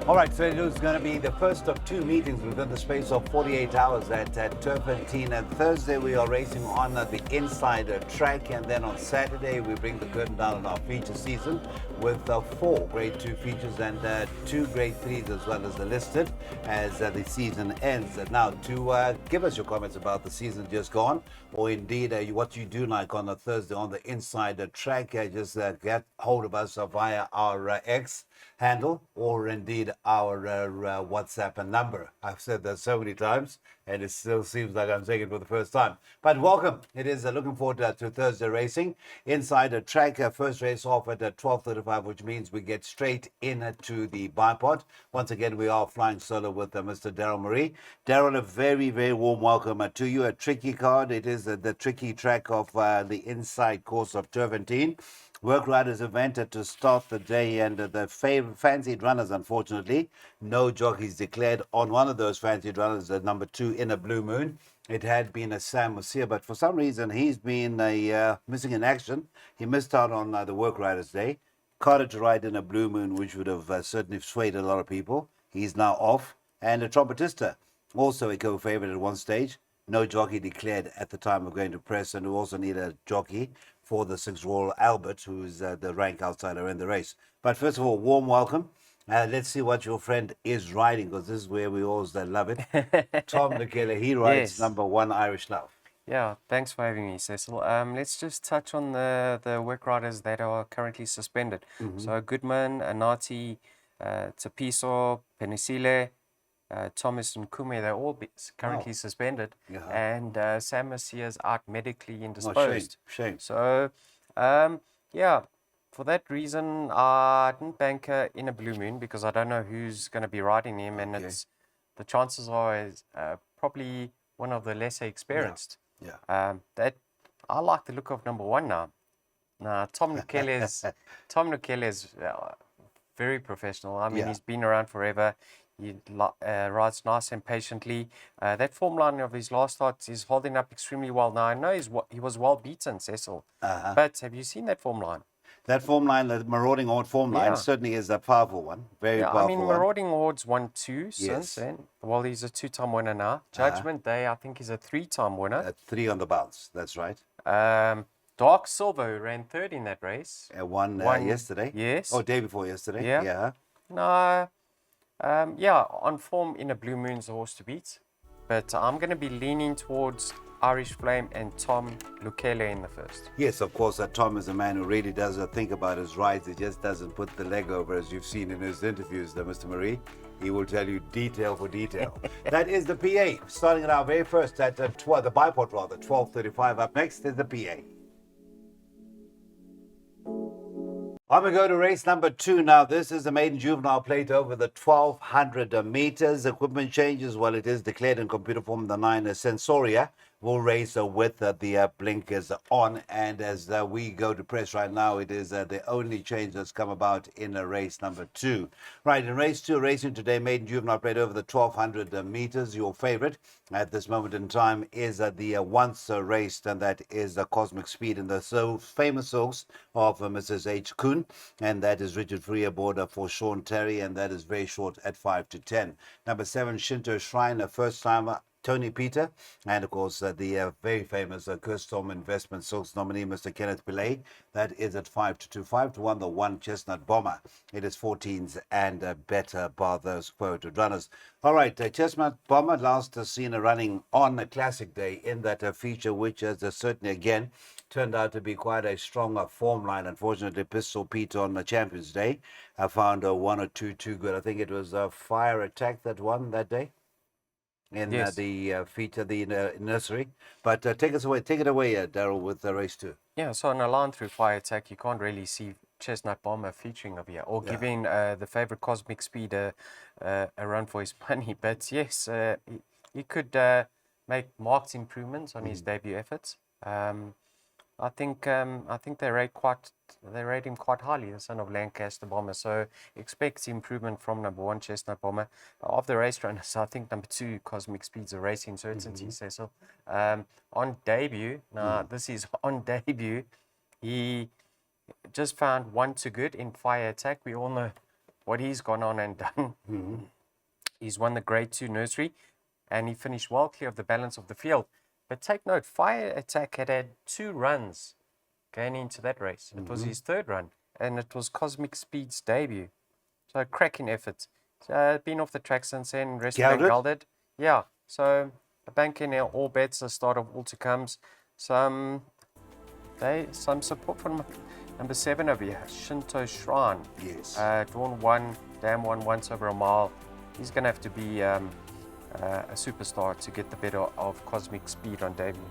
All right, so it is going to be the first of two meetings within the space of 48 hours at Turffontein. And Thursday we are racing on the inside track, and then on Saturday we bring the curtain down on our feature season with four Grade 2 features and two Grade 3s as well as the listed as the season ends. Now, to give us your comments about the season just gone, or indeed what you do like on a Thursday on the inside track, just get hold of us via our X handle or indeed our WhatsApp number. I've said that so many times and it still seems like I'm saying it for the first time. But welcome. It is looking forward to Thursday racing. Inside the track, first race off at 12:35, which means we get straight into the bipod. Once again, we are flying solo with Mr. Daryl Marie. Daryl, a very, very warm welcome to you. A tricky card. It is the tricky track of the inside course of Turffontein. Work Riders event to start the day, and the fancied runners, unfortunately, no jockeys declared on one of those fancied runners, number 2 in a Blue Moon. It had been a Sam Musia, but for some reason he's been missing in action. He missed out on the Work Riders Day. Carter to ride in a Blue Moon, which would have certainly swayed a lot of people. He's now off. And a Trompetista, also a co-favorite at one stage. No jockey declared at the time of going to press, and we also need a jockey for the 6 Royal Albert, who's the rank outsider in the race. But first of all, warm welcome. Let's see what your friend is riding, because this is where we always love it. Tom Lekele, he rides Yes. number 1 Irish Love. Yeah, thanks for having me, Cecil. Let's just touch on the work riders that are currently suspended. So Goodman, Anati, Tapiso, Penisile, Thomas and Kume, they're all currently suspended. Yeah. And Sam Messia's out medically Oh, indisposed. shame. So, yeah, for that reason, I didn't bank in a Blue Moon because I don't know who's going to be riding him, and Okay. the chances are probably one of the lesser experienced. Yeah. That I like the look of number 1 now. Now Tom Lekele is very professional. I mean, Yeah. he's been around forever. He rides nice and patiently. That form line of his last starts is holding up extremely well. Now I know he was well beaten, Cecil. But have you seen that form line? That form line, the Marauding Horde form line, Yeah. certainly is a powerful one. Very Yeah, I powerful mean, one. Marauding Horde's won 2 Yes. since then. Well, he's a 2-time winner now. Judgment Day, I think, is a 3-time winner. 3 on the bounce, that's right. Dark Silver, who ran 3rd in that race. Won yesterday. Yes. Oh, day before yesterday. Yeah. No, yeah, on form in a Blue Moon's a horse to beat. But I'm going to be leaning towards Irish Flame and Tom Lekele in the first. Yes, of course, Tom is a man who really does think about his rides. He just doesn't put the leg over, as you've seen in his interviews, Mr. Marie. He will tell you detail for detail. That is the PA, starting at our very first at the bipod rather, 12:35. Up next is the PA. I'm going to go to race number 2 now. This is the maiden juvenile plate over the 1,200 meters. Equipment changes. Well, it is declared in computer form. The 9 Sensoria will race with the blinkers on. And as we go to press right now, it is the only change that's come about in race number 2. Right, in race 2, racing today, maiden juvenile plate over the 1,200 meters. Your favorite at this moment in time is the once raced, and that is Cosmic Speed in the so famous horse of Mrs. H. Kuhn, and that is Richard Free aboard for Sean Terry, and that is very short at 5 to 10. Number 7, Shinto Shrine, a first timer, Tony Peter, and of course the very famous Kurstorm Investment Silks nominee, Mr. Kenneth Pillay. That is at 5 to 2, 5 to 1, the 1 Chestnut Bomber. It is 14s and better bar those quoted runners. All right, Chestnut Bomber last seen running on a classic day in that feature, which has certainly again turned out to be quite a strong form line. Unfortunately, Pistol Pete on the Champions Day found 1 or 2 too good. I think it was Fire Attack that won that day in Yes. the feature, the nursery. But take it away, Daryl, with race 2. Yeah, so on a line through Fire Attack, you can't really see Chestnut Bomber featuring over here or giving the favorite Cosmic Speed a run for his money. But yes, he could make marked improvements on his debut efforts. I think they rate him quite highly, the son of Lancaster Bomber. So expect improvement from number 1 Chestnut Bomber. Of the race runners, I think number 2 Cosmic Speed's a racing certainty. Cecil. On debut, this is on debut. He just found 1 too good in Fire Attack. We all know what he's gone on and done. He's won the Grade 2 nursery, and he finished well clear of the balance of the field. But take note, Fire Attack had 2 runs going into that race. It was his 3rd run, and it was Cosmic Speed's debut. So a cracking effort. Been off the track since then, rest gelded. Yeah, so a bank in all bets, the start of all to comes. Some support from number 7 over here, Shinto Shrine. Yes. Drawn 1, dam 1 once over a mile. He's going to have to be a superstar to get the better of Cosmic Speed on debut.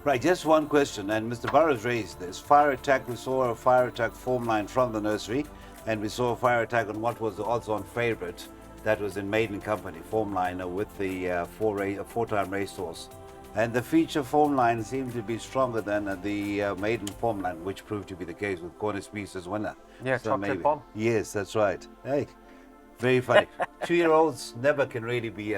Right, just one question, and Mr. Burrows raised this. Fire Attack, we saw a Fire Attack form line from the nursery, and we saw a Fire Attack on what was the odds-on favourite. That was in Maiden Company, form line with the 4-time racehorse. And the feature form line seemed to be stronger than the maiden form line, which proved to be the case with Corner Speed's as winner. Yeah, so chocolate bomb. Yes, that's right. Hey, very funny. 2-year-olds never can really be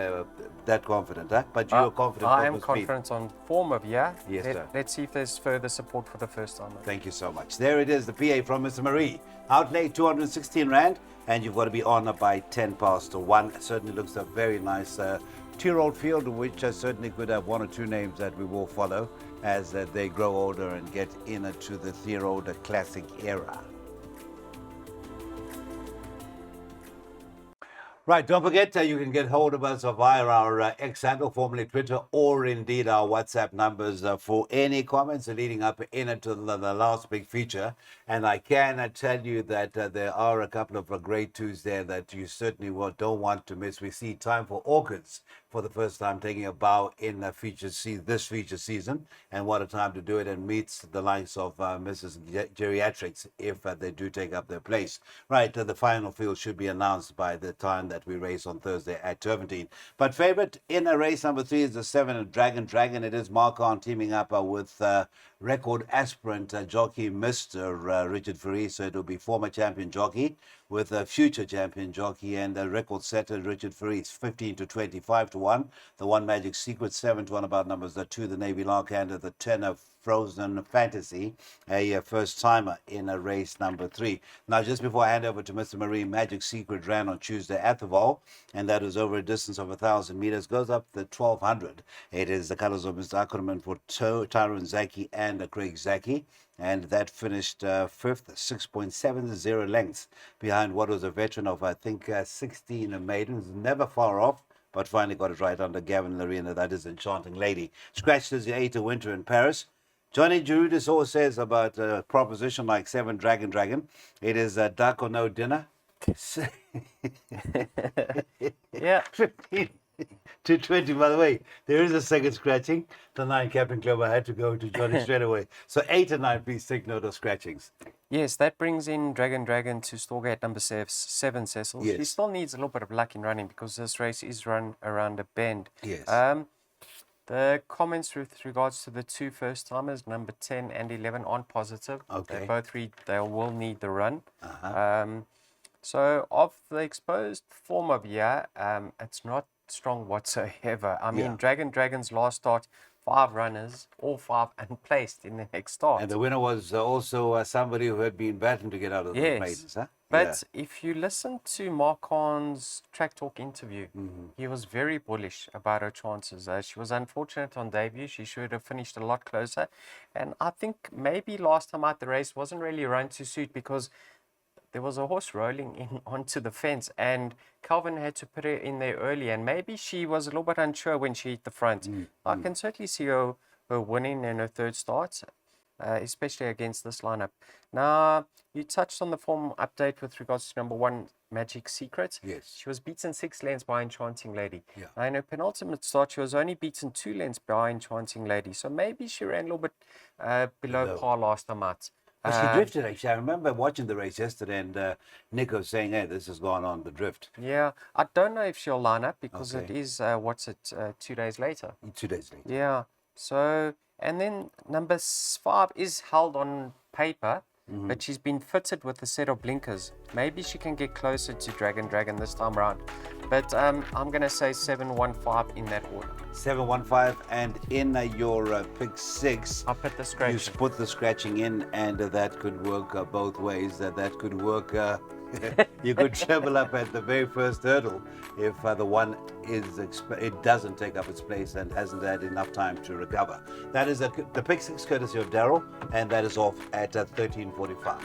that confident, huh? But you're confident. I am confident on form of year. Yes, sir. Let's see if there's further support for the first time. Thank you so much. There it is, the PA from Mr. Marie. Outlay 216 Rand, and you've got to be on by 10 past 1. It certainly looks a very nice 2-year-old field, which certainly could have 1 or 2 names that we will follow as they grow older and get into the 3-year-old classic era. Right, don't forget you can get hold of us via our X handle, formerly Twitter, or indeed our WhatsApp numbers for any comments leading up into the last big feature. And I can tell you that there are a couple of Grade 2s there that you certainly don't want to miss. We see Time for Orchids for the first time taking a bow in this feature season, and what a time to do it, and meets the likes of Mrs. Geriatrics if they do take up their place. Right, the final field should be announced by the time that we race on Thursday at Turffontein. But favourite in race number 3 is the 7 Dragon. It is Marcon teaming up with record aspirant jockey Mr. Richard Fourie. So it will be former champion jockey with a future champion jockey and a record setter Richard Fourie. 15 to 25 to 1. The 1 Magic Secret, 7 to 1 about numbers. The 2 the Navy Lark, and the 10 of Frozen Fantasy, a first timer in race number 3. Now, just before I hand over to Mr. Marie, Magic Secret ran on Tuesday at the Vol, and that was over a distance of 1,000 meters. Goes up the 1,200. It is the colors of Mr. Ackerman for Tyrone Zaki and Craig Zaki. And that finished 5th, 6.70 lengths behind what was a veteran of, I think, 16 maidens. Never far off, but finally got it right under Gavin Larena. That is Enchanting Lady. Scratched as the 8 of Winter in Paris. Johnny Gerudis always says about a proposition like 7 Dragon. It is a duck or no dinner. Yeah. 15 to 20, by the way. There is a second scratching. The 9 Captain Clover had to go to Johnny straight away. So 8 and 9, please take note of scratchings. Yes, that brings in Dragon to Storgate number 7, Cecil. Yes. He still needs a little bit of luck in running because this race is run around a bend. Yes. The comments with regards to the 2 first-timers, number 10 and 11, aren't positive. Okay. They both read they will need the run. Uh-huh. So of the exposed form of year, it's not strong whatsoever. I mean, Dragon's last start, 5 runners, all 5 unplaced in the next start. And the winner was also somebody who had been battling to get out of the maidens, huh? But if you listen to Marcon's Track Talk interview, he was very bullish about her chances. She was unfortunate on debut. She should have finished a lot closer. And I think maybe last time out the race wasn't really run to suit because there was a horse rolling in onto the fence and Calvin had to put her in there early. And maybe she was a little bit unsure when she hit the front. I can certainly see her winning in her 3rd start, especially against this lineup. Now, you touched on the form update with regards to number 1, Magic Secret. Yes. She was beaten 6 lengths by Enchanting Lady. Yeah. Now, in her penultimate start, she was only beaten 2 lengths by Enchanting Lady. So maybe she ran a little bit below par last time out. But she drifted, actually. I remember watching the race yesterday and Nico saying, hey, this has gone on the drift. Yeah. I don't know if she'll line up because it is, 2 days later. 2 days later. Yeah. So, and then number 5 is held on paper, but she's been fitted with a set of blinkers. Maybe she can get closer to Dragon this time around. But I'm going to say 7-1-5 in that order. 7-1-5, and in your pick 6, I'll put the scratching. you put the scratching in, and that could work both ways. That could work You could treble up at the very first hurdle if the one it doesn't take up its place and hasn't had enough time to recover. That is the pick six courtesy of Daryl, and that is off at 13:45.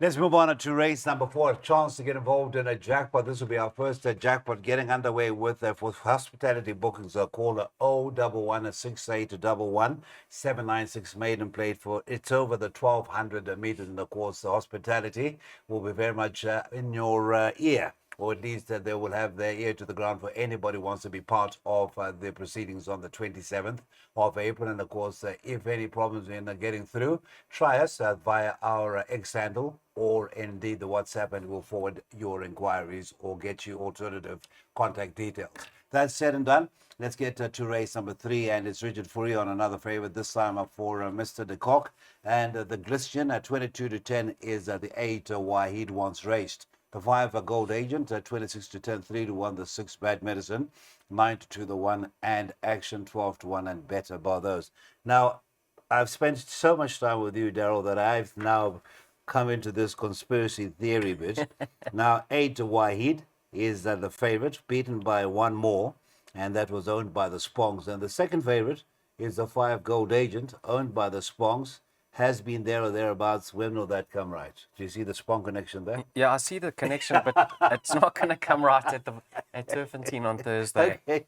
Let's move on to race number 4. A chance to get involved in a jackpot. This will be our first jackpot getting underway with for hospitality bookings. Call 011 6811 796 maiden plate for it's over the 1200 meters. And of course, the hospitality will be very much in your ear. Or at least they will have their ear to the ground for anybody who wants to be part of the proceedings on the 27th of April. And of course, if any problems in getting through, try us via our X handle or indeed the WhatsApp, and we'll forward your inquiries or get you alternative contact details. That said and done, let's get to race number 3, and it's Richard Fourie on another favorite, this time up for Mr. De Kock. And the Glistian at 22-10 is the 8 Wahid once raced. The 5 Gold Agent at 26-10, 3-1, the 6 Bad Medicine, 9-2, the 1, and Action 12-1, and better by those. Now, I've spent so much time with you, Daryl, that I've now come into this conspiracy theory bit. Now, 8 Wahid is the favorite, beaten by one more, and that was owned by the Spongs. And the second favorite is the 5 Gold Agent, owned by the Spongs. Has been there or thereabouts. When will that come right? Do you see the Spong connection there? Yeah, I see the connection, but it's not going to come right at Turffontein on Thursday. Okay.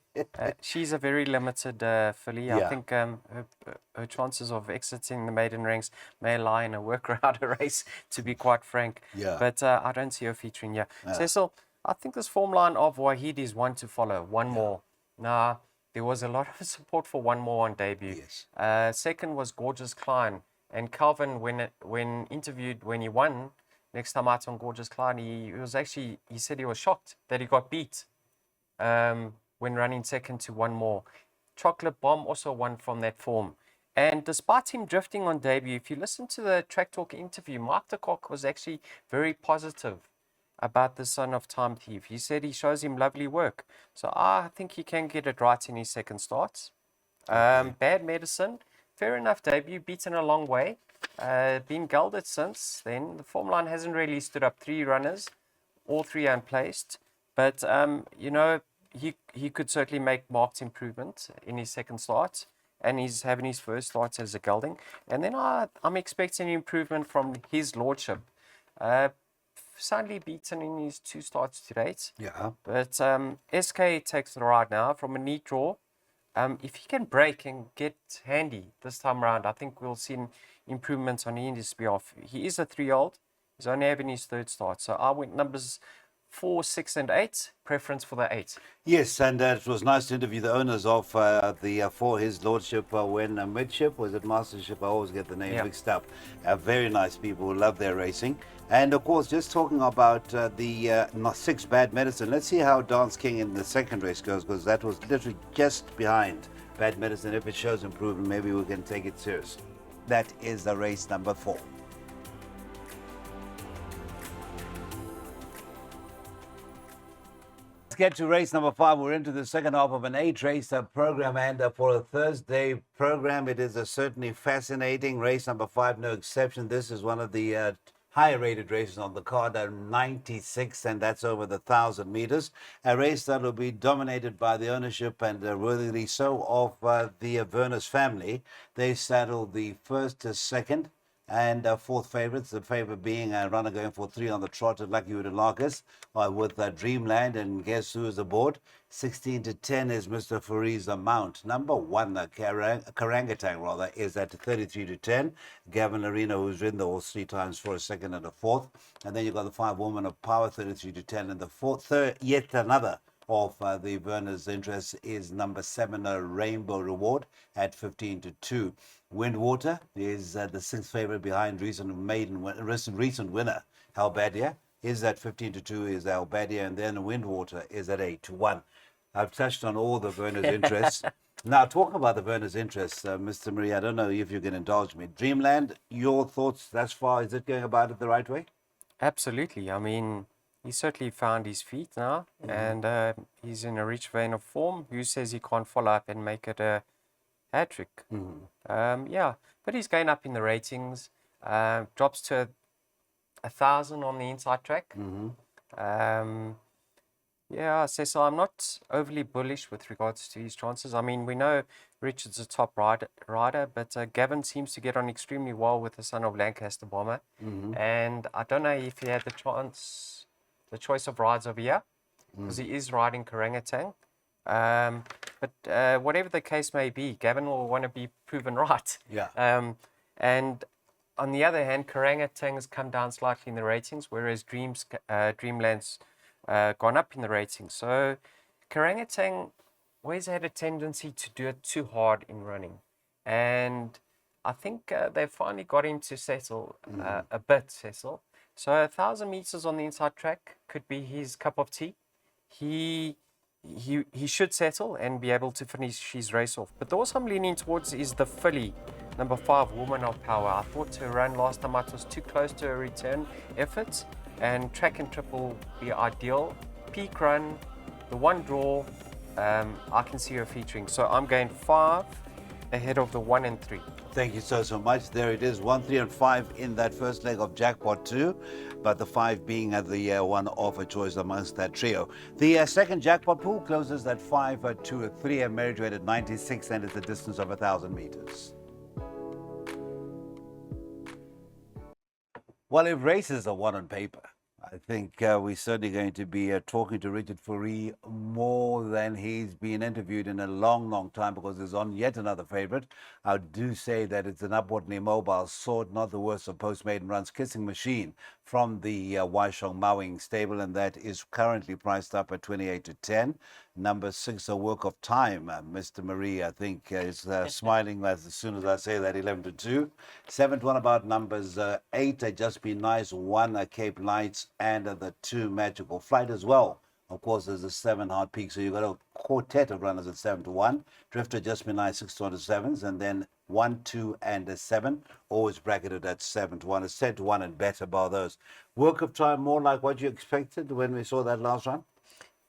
She's a very limited filly. Yeah. I think her chances of exiting the maiden ranks may lie in a workaround race, to be quite frank. Yeah. But I don't see her featuring. Yeah. Cecil, I think this form line of Wahid is one to follow. One more. Now, there was a lot of support for one more on debut. Yes. Second was Gorgeous Klein. And Calvin, when interviewed when he won next time out on Gorgeous Klein, he said he was shocked that he got beat when running second to one more. Chocolate Bomb also won from that form. And despite him drifting on debut, if you listen to the Track Talk interview, Mark de Kock was actually very positive about the son of Time Thief. He said he shows him lovely work. So I think he can get it right in his second starts. Bad Medicine. Fair enough debut, beaten a long way. Been gelded since then. The form line hasn't really stood up. 3 runners, all 3 unplaced. But, he could certainly make marked improvement in his second start. And he's having his first start as a gelding. And then I'm expecting improvement from his lordship. Soundly beaten in his 2 starts to date. Yeah. But SK takes the ride now from a neat draw. If he can break and get handy this time around, I think we'll see improvements on his behalf. He is a 3-year-old. He's only having his 3rd start. So I went numbers 4, 6, and 8. Preference for the 8. Yes, and it was nice to interview the owners of for his lordship when midship, was it mastership? I always get the name mixed up. Very nice people who love their racing. And of course, just talking about the 6 Bad Medicine, let's see how Dance King in the second race goes, because that was literally just behind Bad Medicine. If it shows improvement, maybe we can take it serious. That is the race number 4. Let's get to race number 5. We're into the second half of an 8-race program, and for a Thursday program, it is a certainly fascinating race number 5, no exception. This is one of the higher rated races on the card at 96, and that's over the 1,000 meters. A race that will be dominated by the ownership, and worthily so, of the Avernus family. They saddle the first, second, and 4th favorites. The favorite being a runner going for 3 on the trot at Lucky Udalakis with Dreamland, and guess who is aboard? 16-10 is Mr. Fourie's Mount. Number 1, Karangatang rather, is at 33-10. Gavin Arena, who's ridden the horse 3 times for a 2nd and a 4th. And then you've got the 5 Woman of Power, 33-10. And the 4th, yet another of the Werner's interest is number 7, Rainbow Reward, at 15-2. Windwater is the 6th favorite behind recent winner, Halbadia, is at 15-2 is Halbadia, and then Windwater is at 8-1. I've touched on all the Werner's interests. Now, talking about the Werner's interests, Mr. Marie, I don't know if you can indulge me. Dreamland, your thoughts thus far, is it going about it the right way? Absolutely. I mean, he certainly found his feet now, and he's in a rich vein of form. Who says he can't follow up and make it a hat trick? Yeah, but he's going up in the ratings. Drops to 1,000 on the inside track. Yeah, Cecil, I'm not overly bullish with regards to his chances. I mean, we know Richard's a top rider, but Gavin seems to get on extremely well with the son of Lancaster Bomber. And I don't know if he had the choice of rides over here, because he is riding Orangutan. But whatever the case may be, Gavin will want to be proven right. Yeah. And on the other hand, Orangutan has come down slightly in the ratings, whereas Dreamland's gone up in the ratings. So Orangutan always had a tendency to do it too hard in running. And I think they finally got him to settle a bit, Cecil. So 1,000 meters on the inside track could be his cup of tea. He should settle and be able to finish his race off. But the horse I'm leaning towards is the filly, number 5, Woman of Power. I thought her run last time out was too close to her return efforts, and track and trip will be ideal. Peak run, the one draw, I can see her featuring. So I'm going 5 ahead of the 1 and 3. Thank you so much. There it is, 1, 3, and 5 in that first leg of Jackpot 2, but the 5 being the one of a choice amongst that trio. The second jackpot pool closes at 5, 2, 3, and marriage rate at 96, and it's a distance of 1,000 meters. Well, if races are won on paper, I think we're certainly going to be talking to Richard Fourie more than he's been interviewed in a long time, because he's on yet another favourite. I do say that it's an upwardly mobile sort, not the worst of post-maiden runs, Kissing Machine from the Waishong Mowing stable, and that is currently priced up at 28 to 10. Number 6, A Work of Time. Mr. Marie, I think, is smiling as soon as I say that, 11 to 2. 7th one about numbers 8, Just Be Nice, 1, Cape Lights, and the 2, Magical Flight as well. Of course, there's a 7, Hard Peak, so you've got a quartet of runners at 7 to 1. Drifter, Just Be Nice, 6 to 1 to 7s, and then 1, 2, and 7, always bracketed at 7 to 1. It's 10 to 1 and better by those. Work of Time, more like what you expected when we saw that last run?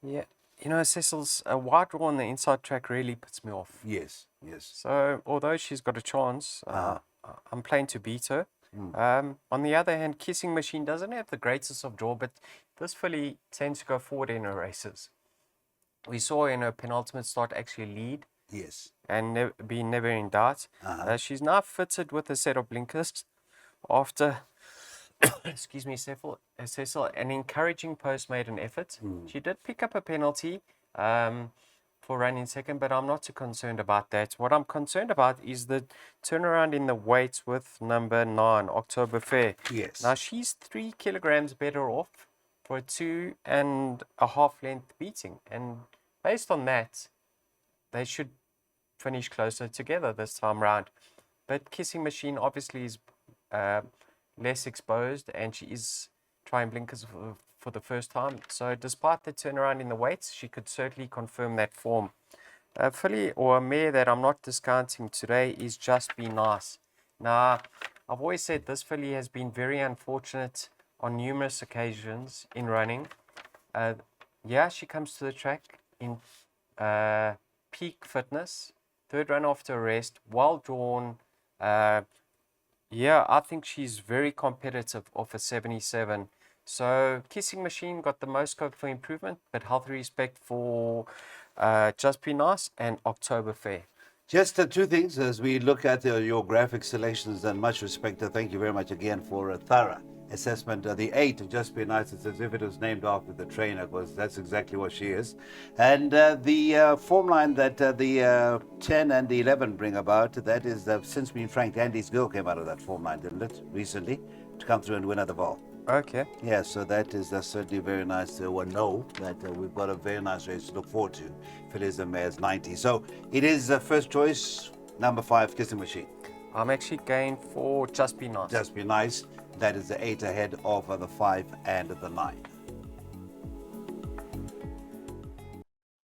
Yeah. You know, Cecil's a wide draw on the inside track really puts me off. Yes. So, although she's got a chance, I'm playing to beat her. On the other hand, Kissing Machine doesn't have the greatest of draw, but this filly tends to go forward in her races. We saw in her penultimate start actually lead. Yes. And be never in doubt. She's now fitted with a set of blinkers after, excuse me, Cecil, an encouraging post-maiden effort. She did pick up a penalty for running second, but I'm not too concerned about that. What I'm concerned about is the turnaround in the weights with number 9, October Fair. Yes. Now, she's 3 kilograms better off for a 2.5 length beating. And based on that, they should finish closer together this time round. But Kissing Machine obviously is less exposed, and she is trying blinkers for the first time. So despite the turnaround in the weights, she could certainly confirm that form. A filly or a mare that I'm not discounting today is Just Be Nice. Now, I've always said this filly has been very unfortunate on numerous occasions in running. Yeah, she comes to the track in peak fitness, 3rd run after a rest, well drawn. Yeah, I think she's very competitive off a 77. So Kissing Machine got the most scope for improvement, but healthy respect for Just Be Nice and October Fair. Just 2 things as we look at your graphic selections, and much respect. Thank you very much again for a thorough assessment. The 8, Just Be Nice, it's as if it was named after the trainer, because that's exactly what she is. And the form line that the 10 and the 11 bring about, that is, since being franked, Andy's Girl came out of that form line, didn't it, recently, to come through and win at the Val. Okay. Yeah, so that is certainly very nice to know that we've got a very nice race to look forward to if it is the Mayor's 90. So it is first choice, number 5, Kissing Machine. I'm actually going for Just Be Nice. Just Be Nice. That is the 8 ahead of the 5 and the 9.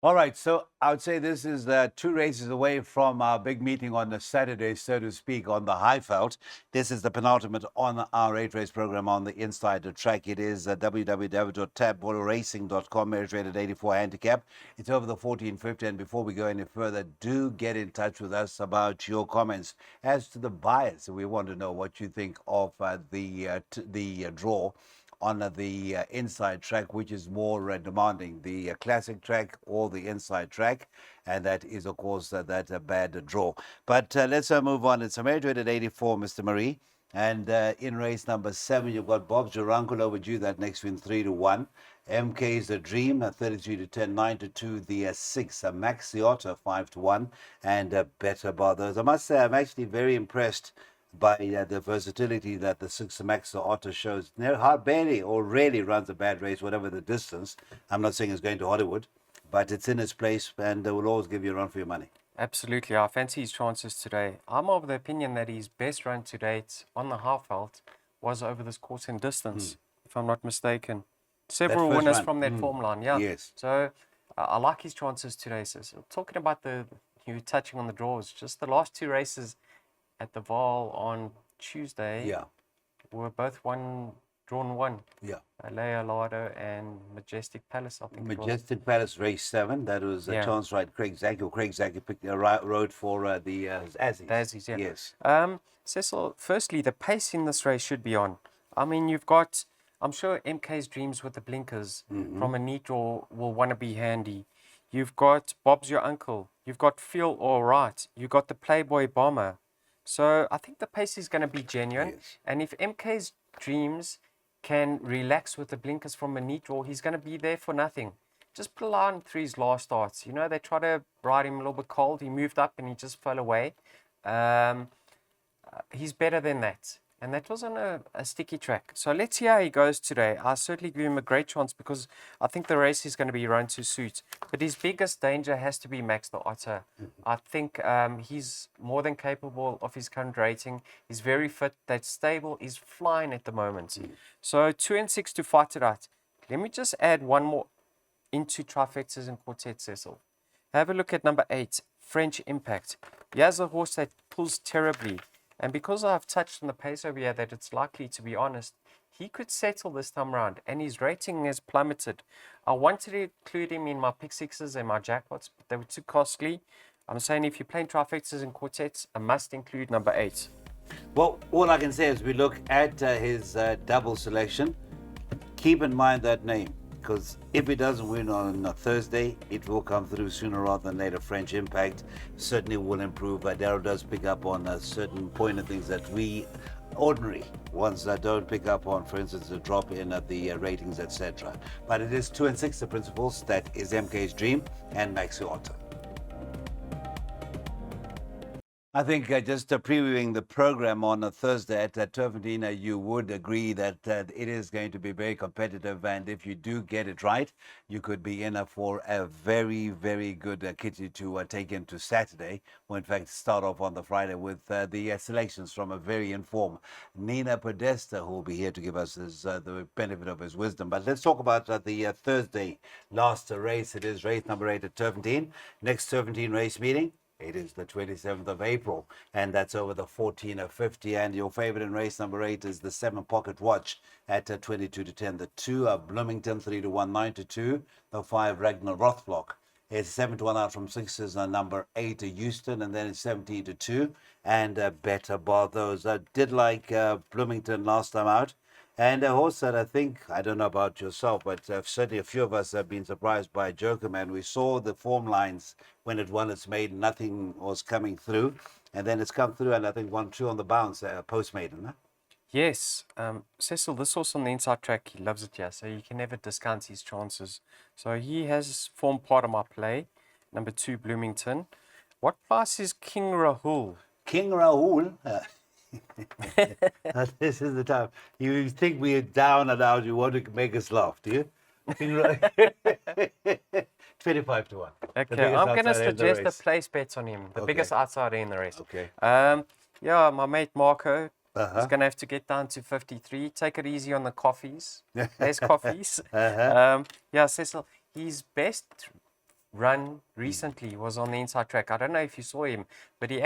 All right, so I would say this is 2 races away from our big meeting on the Saturday, so to speak, on the Highveld. This is the penultimate on our 8-race program on the inside the track. It is www.tabborderacing.com, measure rated 84 handicap. It's over the 1450, and before we go any further, do get in touch with us about your comments as to the bias. We want to know what you think of the draw on the inside track, which is more demanding, the classic track or the inside track, and that is, of course, that bad draw. But let's move on. It's a measure at 84, Mr. Marie. And in race number 7, you've got Bob Jurankul overdue, that next win 3-1. MK is a Dream, 33-10, 9-2. The 6, Maxiotta, 5-1, and Better Brothers. I must say, I'm actually very impressed by the versatility that the 6 Maxiotta shows. Barely or rarely runs a bad race, whatever the distance. I'm not saying it's going to Hollywood, but it's in its place and will always give you a run for your money. Absolutely. I fancy his chances today. I'm of the opinion that his best run to date on the Highveld was over this course in distance, if I'm not mistaken. Several winners from that form line, yeah. Yes. So I like his chances today. So talking about you touching on the draws, just the last 2 races at the Val on Tuesday were both drawn one. Yeah. Alea Lardo and Majestic Palace, I think. Majestic Palace race 7. That was a chance ride. Craig Zaki picked the road for the Azzies. Azzies, yeah. Yes. Cecil, firstly, the pace in this race should be on. I mean, you've got, I'm sure MK's Dreams with the blinkers from a neat draw will want to be handy. You've got Bob's Your Uncle. You've got Feel All Right. You've got the Playboy Bomber. So I think the pace is going to be genuine. Yes. And if MK's Dreams can relax with the blinkers from a neat draw, he's going to be there for nothing. Just pull on through his last starts. You know, they try to ride him a little bit cold. He moved up and he just fell away. He's better than that. And that was on a sticky track. So let's see how he goes today. I certainly give him a great chance because I think the race is going to be run to suit. But his biggest danger has to be Max the Otter. I think he's more than capable of his current rating. He's very fit. That stable is flying at the moment. So 2 and 6 to fight it out. Let me just add one more into trifectas and quartets, Cecil. Have a look at number 8, French Impact. He has a horse that pulls terribly. And because I've touched on the pace over here that it's likely to be honest, he could settle this time around. And his rating has plummeted. I wanted to include him in my pick sixes and my jackpots, but they were too costly. I'm saying if you're playing trifectas and quartets, I must include number 8. Well, all I can say is we look at his double selection. Keep in mind that name, because if he doesn't win on a Thursday, it will come through sooner rather than later. French Impact certainly will improve. Darrow does pick up on a certain point of things that we ordinary ones that don't pick up on, for instance, a drop in the ratings, etc. But it is 2 and 6, the principles. That is MK's Dream and Maxiotta. I think just previewing the program on a Thursday at Turffontein, you would agree that it is going to be very competitive, and if you do get it right, you could be in for a very, very good kitty to take into Saturday, or in fact start off on the Friday with the selections from a very informed Nina Podesta, who will be here to give us the benefit of his wisdom. But let's talk about the Thursday last race. It is race number 8 at Turffontein. Next Turffontein race meeting. It is the 27th of April, and that's over the 1450. And your favorite in race number 8 is the 7 Pocket Watch at 22-10. The 2 of Bloomington, 3-1, 9-2. The 5 Ragnar Rothblock. It's 7-1 out from 6 is number 8 Houston, and then it's 17-2. And Better Barthos. I did like Bloomington last time out. And a horse that I think, I don't know about yourself, but certainly a few of us have been surprised by Joker Man. We saw the form lines when it won its maiden, nothing was coming through. And then it's come through, and I think 1-2 on the bounce, post-maiden. Huh? Yes. Cecil, this horse on the inside track, he loves it here, so you can never discount his chances. So he has formed part of my play. Number 2, Bloomington. What price is King Rahul? King Rahul? This is the time. You think we're down and out, you want to make us laugh, do you? 25-1. Okay, I'm going to suggest a place bet on him. The biggest outsider in the race. Okay. Yeah, my mate Marco is going to have to get down to 53. Take it easy on the coffees. Less coffees. Yeah, Cecil, his best run recently. He was on the inside track. I don't know if you saw him, but he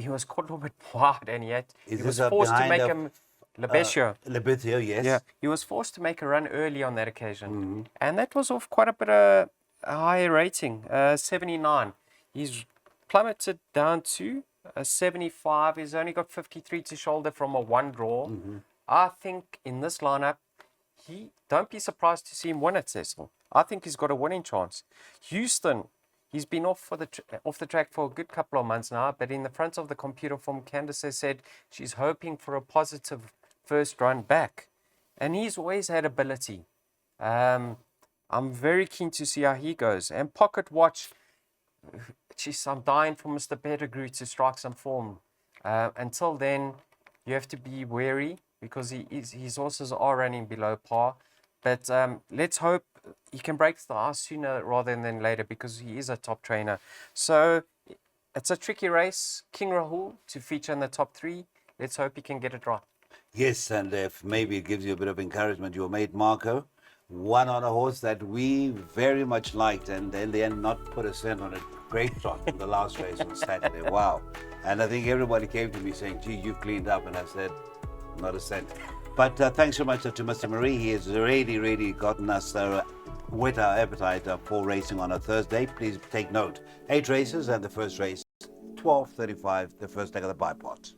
was caught a little bit wide, and he was forced to make him Lebesio. Lebesio, yes. Yeah, he was forced to make a run early on that occasion, and that was off quite a bit of a higher rating, 79. He's plummeted down to 75. He's only got 53 to shoulder from a one draw. I think in this lineup, don't be surprised to see him win at Cecil. I think he's got a winning chance. Houston, he's been off the track for a good couple of months now, but in the front of the computer form, Candace has said she's hoping for a positive first run back. And he's always had ability. I'm very keen to see how he goes. And Pocket Watch, geez, I'm dying for Mr. Pettigrew to strike some form. Until then, you have to be wary because his horses are running below par. But let's hope he can break the ice sooner rather than later because he is a top trainer. So it's a tricky race. King Rahul to feature in the top 3. Let's hope he can get it right. Yes, and if maybe it gives you a bit of encouragement, your mate Marco won on a horse that we very much liked, and in the end not put a cent on it. Great shot in the last race on Saturday. Wow. And I think everybody came to me saying, gee, you've cleaned up. And I said, not a cent. But thanks so much to Mr. Marie. He has really gotten us whet our appetite for racing on a Thursday. Please take note. 8 races and the first race, 12:35, the first leg of the bipod.